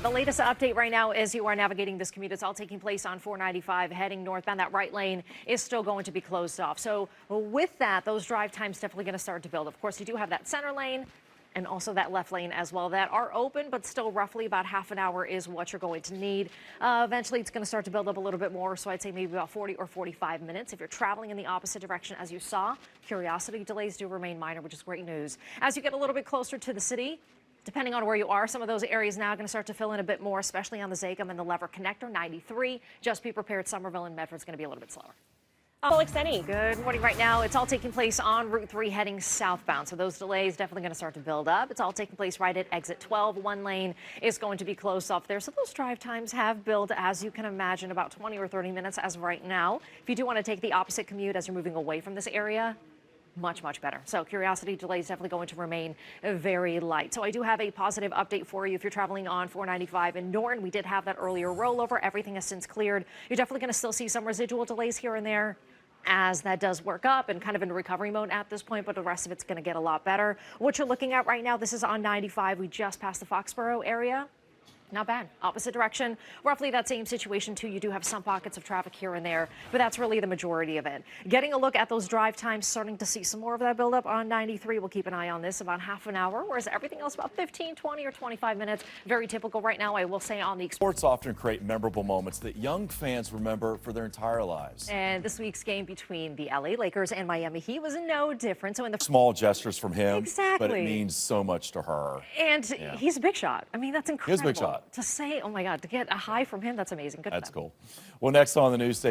The latest update right now is you are navigating this commute. It's all taking place on 495 heading northbound. That right lane is still going to be closed off. So with that, those drive times definitely going to start to build. Of course, you do have that center lane and also that left lane as well that are open, but still roughly about half an hour is what you're going to need. Eventually, it's going to start to build up a little bit more. So I'd say maybe about 40 or 45 minutes. If you're traveling in the opposite direction, as you saw, curiosity delays do remain minor, which is great news. As you get a little bit closer to the city, depending on where you are, some of those areas now are going to start to fill in a bit more, especially on the Zagum and the Lever Connector, 93. Just be prepared. Somerville and Medford's going to be a little bit slower. Polikseni. Good morning. Right now, it's all taking place on Route 3 heading southbound. So those delays definitely going to start to build up. It's all taking place right at exit 12. One lane is going to be closed off there. So those drive times have built, as you can imagine, about 20 or 30 minutes as of right now. If you do want to take the opposite commute as you're moving away from this area, much better. So curiosity delays definitely going to remain very light. So I do have a positive update for you if you're traveling on 495 in Norton. We did have that earlier rollover. Everything has since cleared. You're definitely going to still see some residual delays here and there as that does work up and kind of in recovery mode at this point, but the rest of it's going to get a lot better. What you're looking at right now, this is on 95. We just passed the Foxborough area. Not bad. Opposite direction. Roughly that same situation, too. You do have some pockets of traffic here and there, but that's really the majority of it. Getting a look at those drive times, starting to see some more of that buildup on 93. We'll keep an eye on this, about half an hour, whereas everything else about 15, 20, or 25 minutes. Very typical right now, I will say, on the Sports often create memorable moments that young fans remember for their entire lives. And this week's game between the LA Lakers and Miami Heat was no different. So in the Small gestures from him, exactly, but it means so much to her. And he's a big shot. I mean, that's incredible. He is a big shot. To say, oh my God, to get a high from him, that's amazing. Good for them. That's cool. Well, next on the news station.